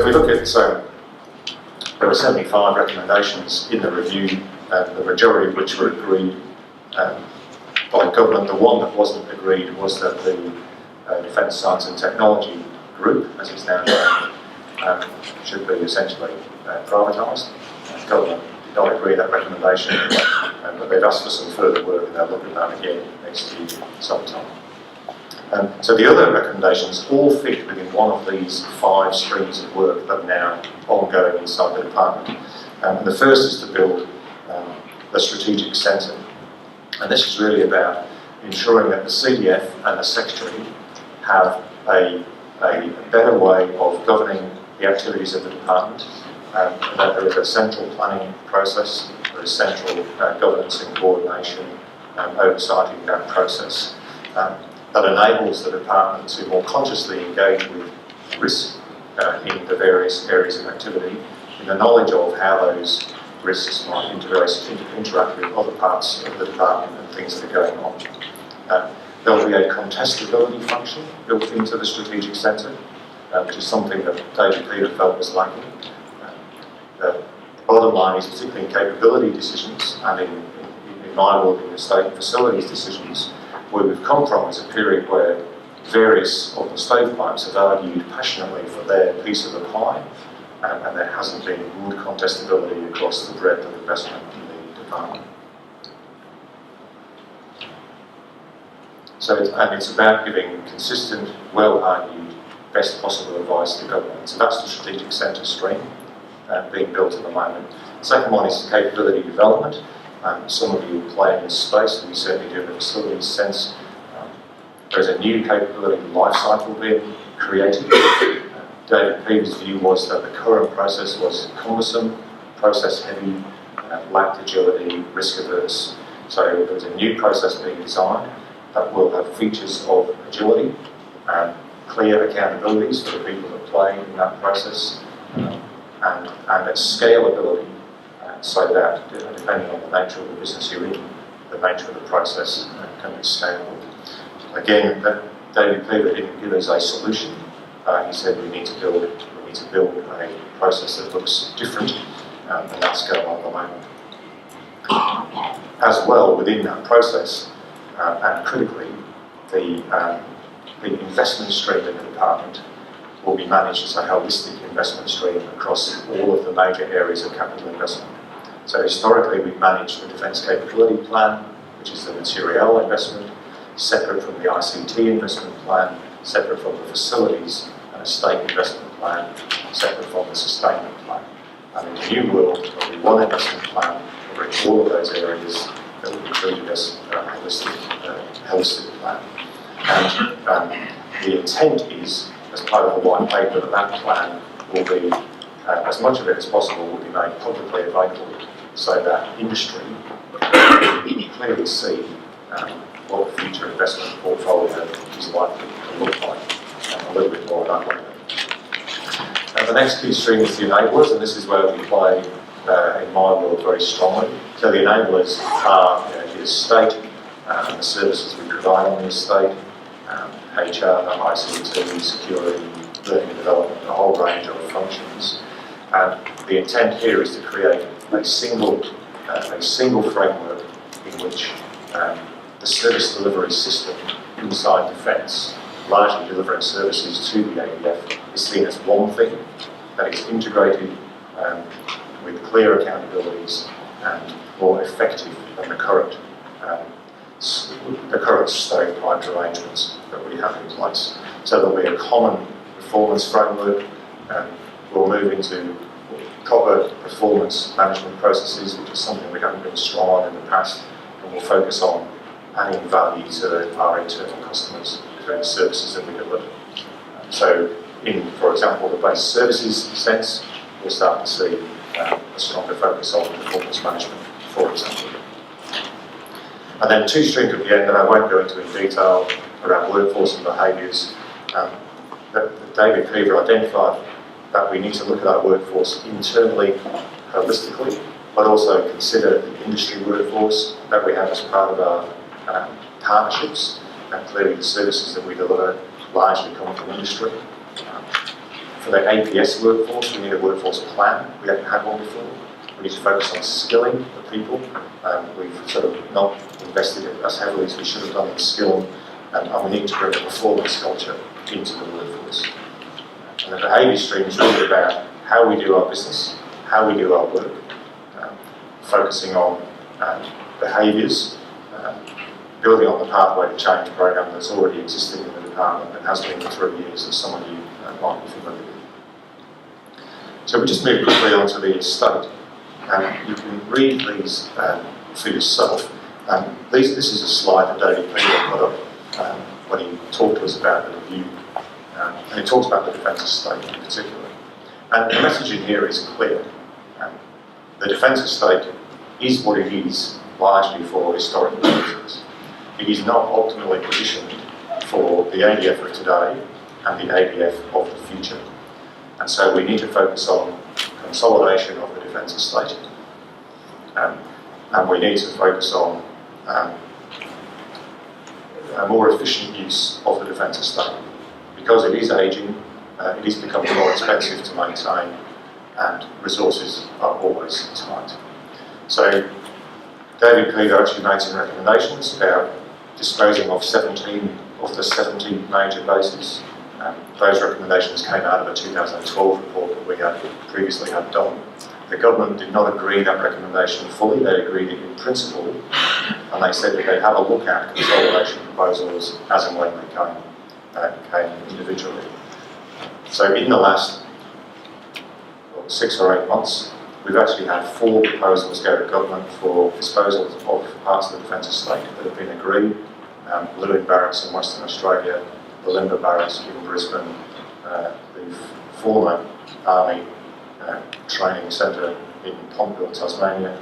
if we look at, there were 75 recommendations in the review, the majority of which were agreed by government. The one that wasn't agreed was that the Defence Science and Technology Group, as it's now known, should be essentially privatised. Government did not agree with that recommendation, but they've asked for some further work, and they'll look at that again next year sometime. So the other recommendations all fit within one of these 5 streams of work that are now ongoing inside the department. And the first is to build a strategic centre. And this is really about ensuring that the CDF and the Secretary have a better way of governing the activities of the department, and that there is a central planning process, there is central governance and coordination and oversight in that process. That enables the department to more consciously engage with risk in the various areas of activity, in the knowledge of how those risks might interact with other parts of the department and things that are going on. There will be a contestability function built into the strategic centre, which is something that David Peter felt was lacking. The bottom line is, particularly in capability decisions and in my work in the state facilities decisions, where we've come from is a period where various of the stovepipes have argued passionately for their piece of the pie, and there hasn't been good contestability across the breadth of investment in the department. So it's about giving consistent, well-argued, best possible advice to government. So that's the strategic centre stream being built at the moment. The second one is capability development. Some of you play in this space, and we certainly do in the facilities sense. There's a new capability life cycle being created. David Peter's view was that the current process was cumbersome, process heavy, lacked agility, risk averse. So there's a new process being designed that will have features of agility and clear accountabilities for the people that play in that process, and a scalability, so that depending on the nature of the business you're in, the nature of the process can be scalable. Again, David Peter didn't give us a solution. He said we need to build a process that looks different, and that's going on at the moment. As well, within that process, and critically, the investment stream in the department will be managed as a holistic investment stream across all of the major areas of capital investment. So historically, we've managed the Defence Capability Plan, which is the materiel investment, separate from the ICT investment plan, separate from the facilities and estate investment plan, separate from the sustainment plan. And in the new world, there will be one investment plan covering all of those areas that will be treated as a holistic plan. And the intent is, as part of the white paper, that plan will be, as much of it as possible, will be made publicly available so that industry can clearly see what the future investment portfolio is likely to look like. A little bit more on that later. The next key stream is the enablers, and this is where we play, in my world, very strongly. So the enablers are the estate and the services we provide on the estate, HR, ICT, security, learning and development, a whole range of functions. The intent here is to create a single framework in which the service delivery system inside Defence, largely delivering services to the ADF, is seen as one thing that is integrated with clear accountabilities and more effective than the current stovepipe arrangements that we have in place. So there'll be a common performance framework, and we'll move into proper performance management processes, which is something we haven't been strong on in the past, and we'll focus on adding value to our internal customers through the services that we deliver. So in, for example, the base services sense, we'll start to see a stronger focus on performance management, for example. And then two streams at the end that I won't go into in detail around workforce and behaviours. David Peter identified that we need to look at our workforce internally, holistically, but also consider the industry workforce that we have as part of our partnerships, and clearly the services that we deliver largely come from industry. For the APS workforce, we need a workforce plan. We haven't had one before. We need to focus on skilling the people. We've sort of not invested as heavily as we should have done in skilling, and we need to bring a performance culture into the workforce. And the behaviour stream is really about how we do our business, how we do our work, focusing on behaviours, building on the pathway to change program that's already existed in the department and has been for 3 years, as some of you might be familiar with. So we just move quickly onto the estate. You can read these for yourself. This is a slide that David Peter put up when he talked to us about the review, and he talks about the defence estate in particular. And the message in here is clear. The defence estate is what it is largely for historical reasons. It is not optimally positioned for the ADF of today and the ADF of the future. And so we need to focus on consolidation of the defence estate, and we need to focus on a more efficient use of the defence estate. Because it is ageing, it is becoming more expensive to maintain, and resources are always tight. So David Peter actually made some recommendations about disposing of 17 of the 70 major bases. Those recommendations came out of a 2012 report that we had previously had done. The government did not agree that recommendation fully. They agreed it in principle, and they said that they'd have a look at consolidation proposals as and when they came individually. So in the last 6 or 8 months, we've actually had 4 proposals go to government for disposal of parts of the defence estate that have been agreed. Lewin Barracks in Western Australia, the Limber Barracks in Brisbane, the former Army Training Centre in Pontville, Tasmania,